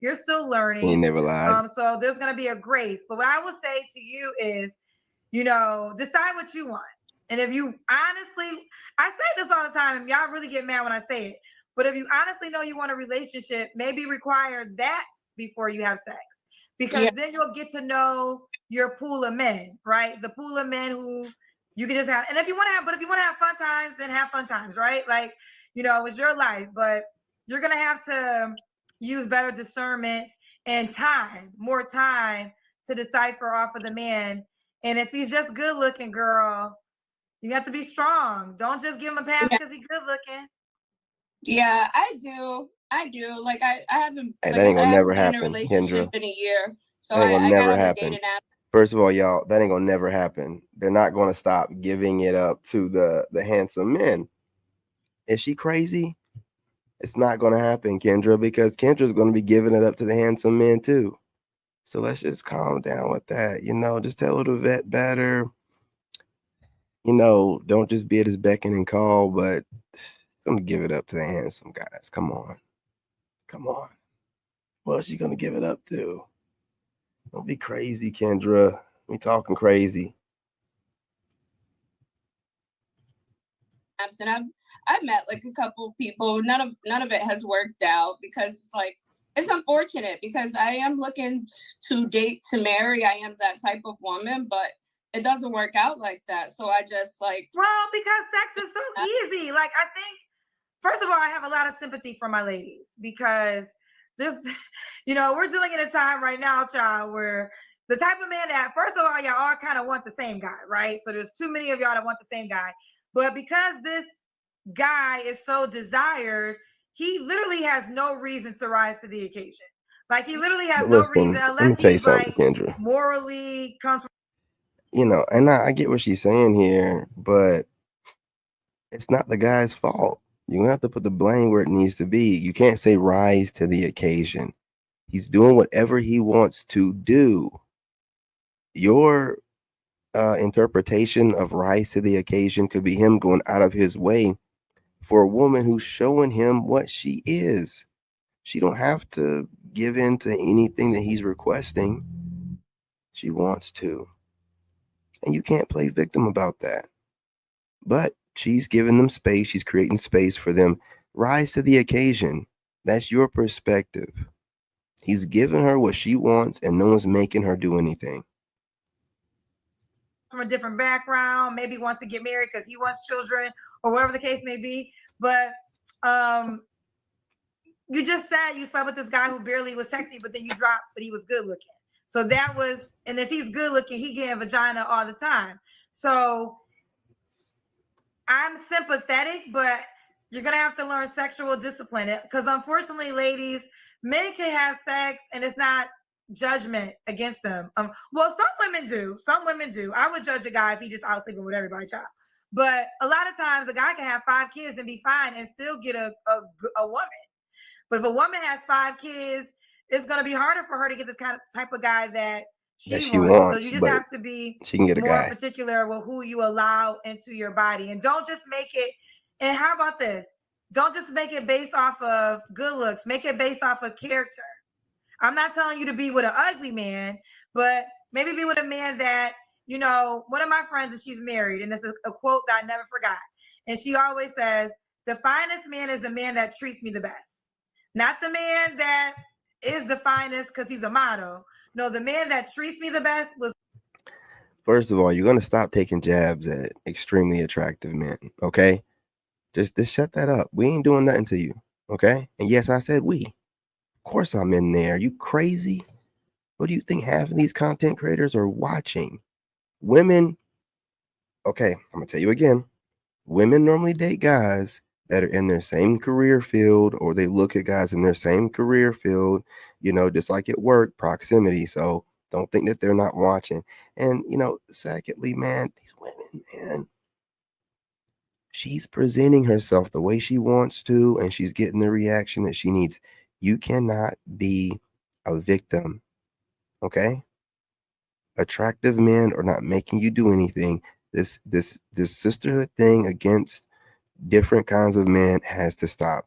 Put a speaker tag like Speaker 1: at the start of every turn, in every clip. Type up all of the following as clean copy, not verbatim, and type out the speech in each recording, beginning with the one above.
Speaker 1: You're still
Speaker 2: He
Speaker 1: learning.
Speaker 2: never lied.
Speaker 1: So there's going to be a grace. But what I would say to you is, decide what you want. And if you honestly, I say this all the time, and y'all really get mad when I say it, but if you honestly know you want a relationship, maybe require that before you have sex, because
Speaker 3: Yeah.
Speaker 1: then you'll get to know your pool of men, right? The pool of men who you can just have. And if you want to have, but if you want to have fun times, then have fun times, right? Like, it's your life, but you're going to have to use better discernment and time, more time to decipher off of the man. And if he's just good looking, girl, you have to be strong. Don't just give him a pass
Speaker 3: Yeah.
Speaker 1: because he's good looking.
Speaker 3: Yeah, I do. I do. Like I haven't,
Speaker 2: Hey,
Speaker 3: like
Speaker 2: that
Speaker 3: I
Speaker 2: ain't
Speaker 3: said, I
Speaker 2: gonna never
Speaker 3: haven't been in a
Speaker 2: happen,
Speaker 3: relationship
Speaker 2: Kendra.
Speaker 3: in a year. So
Speaker 2: That ain't gonna
Speaker 3: I got
Speaker 2: never
Speaker 3: on the
Speaker 2: happen.
Speaker 3: dating app.
Speaker 2: First of all, y'all, that ain't gonna never happen. They're not gonna stop giving it up to the handsome men. Is she crazy? It's not gonna happen, Kendra, because Kendra's gonna be giving it up to the handsome men too. So let's just calm down with that. Just tell her to vet better. Don't just be at his beck and call, but gonna give it up to the handsome guys. Come on. Come on. What's she gonna give it up to? Don't be crazy, Kendra. We talking crazy.
Speaker 3: Apps, and I've met like a couple people. None of it has worked out because like it's unfortunate because I am looking to date to marry. I am that type of woman, but it doesn't work out like that. So I just like
Speaker 1: Well, because sex is so easy. Like, I think, first of all, I have a lot of sympathy for my ladies because this, we're dealing in a time right now, child, where the type of man that, first of all, y'all all kind of want the same guy, right? So there's too many of y'all that want the same guy. But because this guy is so desired, he literally has no reason to rise to the occasion. Like, he literally has
Speaker 2: But
Speaker 1: no reason
Speaker 2: listen, let me
Speaker 1: unless
Speaker 2: tell you
Speaker 1: he's
Speaker 2: something,
Speaker 1: like
Speaker 2: Kendra.
Speaker 1: morally comes from.
Speaker 2: And I get what she's saying here, but it's not the guy's fault. You have to put the blame where it needs to be. You can't say rise to the occasion. He's doing whatever he wants to do. Your interpretation of rise to the occasion could be him going out of his way for a woman who's showing him what she is. She don't have to give in to anything that he's requesting. She wants to. And you can't play victim about that. But she's giving them space. She's creating space for them. Rise to the occasion. That's your perspective. He's giving her what she wants, and no one's making her do anything.
Speaker 1: From a different background, maybe wants to get married because he wants children or whatever the case may be. But um, you just said you slept with this guy who barely was sexy, but then you dropped, but he was good looking. So that was, and if he's good looking, he getting vagina all the time. So I'm sympathetic, but you're gonna have to learn sexual discipline. Because unfortunately, ladies, men can have sex, and it's not judgment against them. Well, some women do. Some women do. I would judge a guy if he just out sleeping with everybody, child. But a lot of times, a guy can have 5 kids and be fine and still get a woman. But if a woman has 5 kids, it's gonna be harder for her to get this kind of type of guy that
Speaker 2: That
Speaker 1: she
Speaker 2: she
Speaker 1: wants. So
Speaker 2: wants,
Speaker 1: you just
Speaker 2: but
Speaker 1: have to be
Speaker 2: she can get a
Speaker 1: more
Speaker 2: guy.
Speaker 1: particular with who you allow into your body. And don't just make it, and how about this? Don't just make it based off of good looks. Make it based off of character. I'm not telling you to be with an ugly man, but maybe be with a man that, one of my friends, and she's married, and it's a quote that I never forgot. And she always says, the finest man is the man that treats me the best. Not the man that is the finest because he's a model. No, the man that treats me the best was.
Speaker 2: First of all, you're gonna stop taking jabs at extremely attractive men, okay? Just shut that up. We ain't doing nothing to you, okay? And yes, I said we. Of course I'm in there. You crazy? What do you think half of these content creators are watching? Women, okay, I'm gonna tell you again. Women normally date guys that are in their same career field, or they look at guys in their same career field, just like at work, proximity. So don't think that they're not watching. And, secondly, man, these women, man, she's presenting herself the way she wants to, and she's getting the reaction that she needs. You cannot be a victim, okay? Attractive men are not making you do anything. This sisterhood thing against different kinds of men has to stop.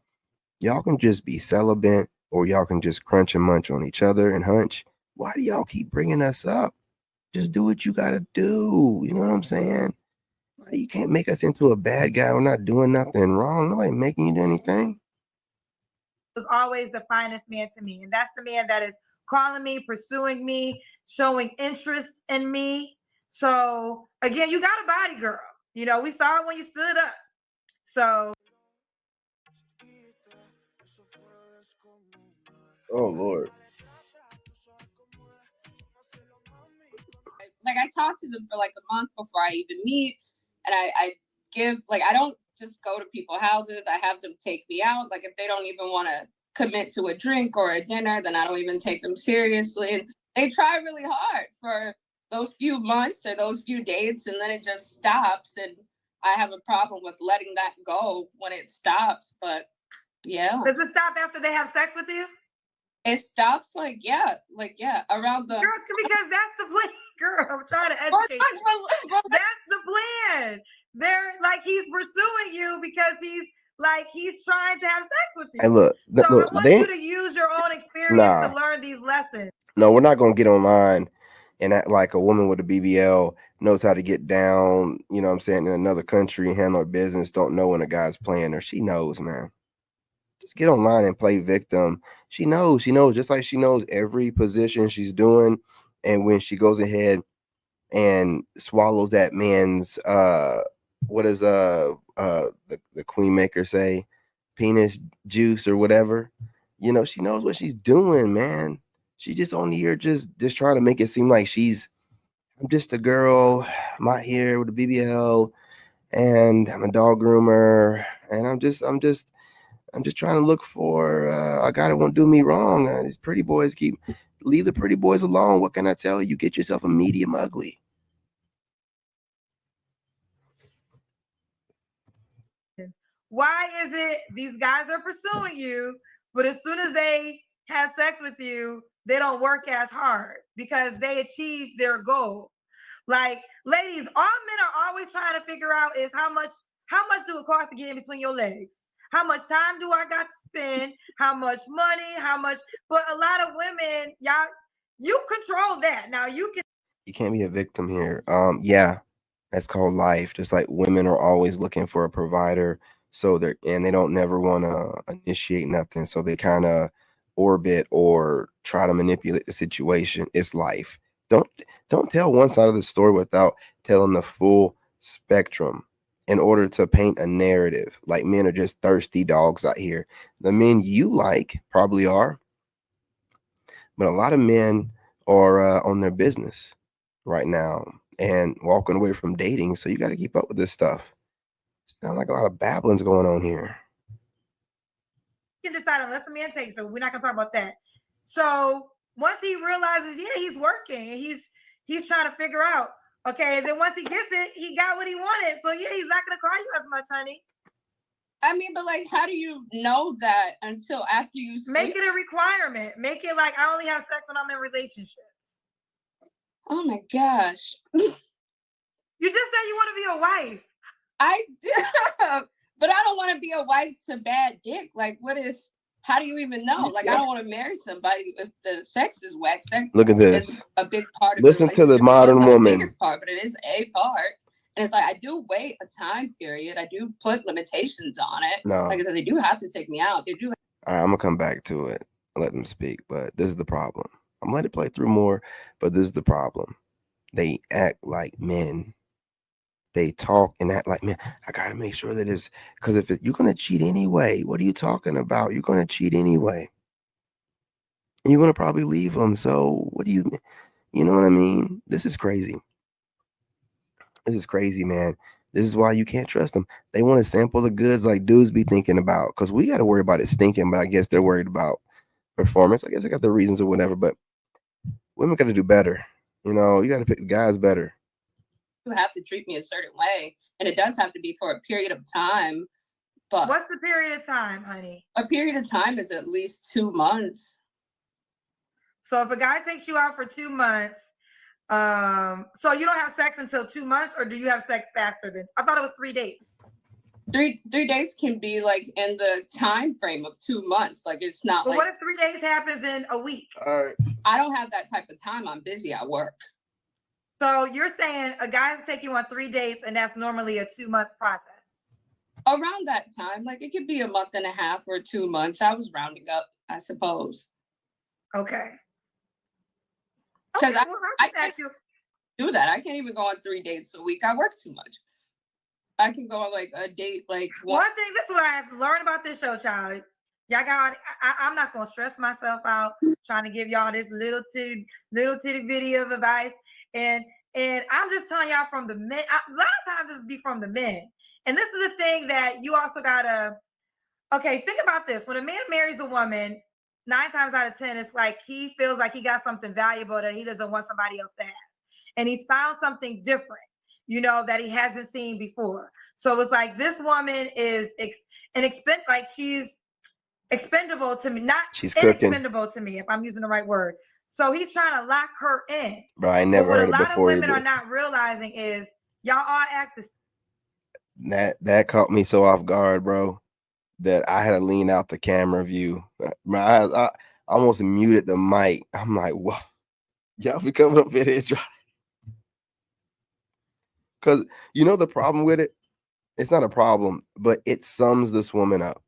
Speaker 2: Y'all can just be celibate or y'all can just crunch and munch on each other and hunch. Why do y'all keep bringing us up? Just do what you gotta do. You know what I'm saying? You can't make us into a bad guy. We're not doing nothing wrong. Nobody making you do anything.
Speaker 1: Was always the finest man to me. And that's the man that is calling me, pursuing me, showing interest in me. So again, you got a body, girl. You know, we saw it when you stood up. So
Speaker 2: Oh Lord.
Speaker 3: Like I talk to them for like a month before I even meet, and I give, like, I don't just go to people's houses. I have them take me out. Like if they don't even want to commit to a drink or a dinner, then I don't even take them seriously. And they try really hard for those few months or those few dates, and then it just stops. And I have a problem with letting that go when it stops. But yeah.
Speaker 1: Does it stop after they have sex with you?
Speaker 3: It stops around the
Speaker 1: girl, because that's the plan. Girl, I'm trying to educate you. That's the plan. They're like he's pursuing you because he's trying to have sex with you.
Speaker 2: Hey, look,
Speaker 1: so
Speaker 2: look,
Speaker 1: I want you to use your own experience to learn these lessons.
Speaker 2: No, we're not gonna get online and act like a woman with a BBL knows how to get down, you know what I'm saying, in another country and handle her business, don't know when a guy's playing her. She knows, man. Just get online and play victim. She knows, just like she knows every position she's doing. And when she goes ahead and swallows that man's what does the queen maker say? Penis juice or whatever. You know, she knows what she's doing, man. She just on here just trying to make it seem like I'm just a girl. I'm out here with a BBL and I'm a dog groomer and I'm just trying to look for a guy that won't do me wrong. These pretty boys leave the pretty boys alone. What can I tell you? Get yourself a medium ugly.
Speaker 1: Why is it these guys are pursuing you, but as soon as they have sex with you, they don't work as hard because they achieve their goal? Like, ladies, all men are always trying to figure out is how much do it cost to get in between your legs? How much time do I got to spend? How much money? How much? But a lot of women, y'all, you control that. Now you
Speaker 2: can't be a victim here. Yeah, that's called life. Just like women are always looking for a provider, so they don't never want to initiate nothing, so they kind of orbit or try to manipulate the situation. It's life. Don't tell one side of the story without telling the full spectrum in order to paint a narrative. Like men are just thirsty dogs out here. The men you like probably are, but a lot of men are on their business right now and walking away from dating. So you got to keep up with this stuff. Sound like a lot of babblings going on here.
Speaker 1: can decide unless a man takes it. We're not gonna talk about that. So once he realizes, yeah, he's working, he's trying to figure out. Okay, and then once he gets it, he got what he wanted. So yeah, he's not gonna call you as much, honey.
Speaker 3: I mean, but like, how do you know that until after you sleep?
Speaker 1: Make it a requirement. Make it like I only have sex when I'm in relationships.
Speaker 3: Oh my gosh.
Speaker 1: You just said you want to be a wife.
Speaker 3: I but I don't want to be a wife to bad dick. Like, how do you even know? Like, I don't want to marry somebody if the sex is whack. Sex
Speaker 2: Look at this.
Speaker 3: is a big part of
Speaker 2: Listen to the modern
Speaker 3: it's
Speaker 2: woman.
Speaker 3: The biggest part, but it is a part. And it's like, I do wait a time period. I do put limitations on it.
Speaker 2: No.
Speaker 3: Like I said, they do have to take me out. They do.
Speaker 2: All right, I'm going to come back to it. Let them speak. But this is the problem. I'm going to let it play through more, but this is the problem. They act like men. They talk and act like, man, I got to make sure that it's, because if you're going to cheat anyway, what are you talking about? You're going to cheat anyway. And you're going to probably leave them. So what do you know what I mean? This is crazy. This is crazy, man. This is why you can't trust them. They want to sample the goods like dudes be thinking about, because we got to worry about it stinking, but I guess they're worried about performance. I guess I got the reasons or whatever, but women got to do better. You know, you got to pick the guys better.
Speaker 3: You have to treat me a certain way, and it does have to be for a period of time. But
Speaker 1: what's the period of time, honey?
Speaker 3: A period of time is at least 2 months.
Speaker 1: So if a guy takes you out for 2 months, so you don't have sex until 2 months, or do you have sex faster than? I thought it was 3 days.
Speaker 3: three days can be like in the time frame of 2 months. Like it's not
Speaker 1: But
Speaker 3: like
Speaker 1: what if 3 days happens in a week?
Speaker 2: All right.
Speaker 3: I don't have that type of time. I'm busy at work.
Speaker 1: So you're saying a guy is taking you on 3 dates, and that's normally a 2-month process.
Speaker 3: Around that time, like it could be a month and a half or 2 months. I was rounding up, I suppose.
Speaker 1: Okay.
Speaker 3: Because
Speaker 1: Okay, well,
Speaker 3: I
Speaker 1: just ask you.
Speaker 3: do that. I can't even go on 3 dates a week. I work too much. I can go on like a date like
Speaker 1: One thing, this is what I have learned about this show, child. Y'all got. I'm not gonna stress myself out trying to give y'all this little titty video of advice, and I'm just telling y'all from the men. A lot of times this be from the men, and this is the thing that you also gotta. Okay, think about this: when a man marries a woman, 9 times out of 10, it's like he feels like he got something valuable that he doesn't want somebody else to have, and he's found something different, that he hasn't seen before. So it's like this woman is like she's expendable to me, not
Speaker 2: She's cooking.
Speaker 1: inexpendable to me, if I'm using the right word. So he's trying to lock her in.
Speaker 2: Bro, I never
Speaker 1: but
Speaker 2: heard
Speaker 1: what
Speaker 2: it
Speaker 1: a lot of
Speaker 2: before
Speaker 1: women
Speaker 2: either.
Speaker 1: are not realizing is y'all all act the same.
Speaker 2: That caught me so off guard, bro, that I had to lean out the camera view. My eyes, I almost muted the mic. I'm like, whoa, y'all be coming up in here trying. Because the problem with it, it's not a problem, but it sums this woman up.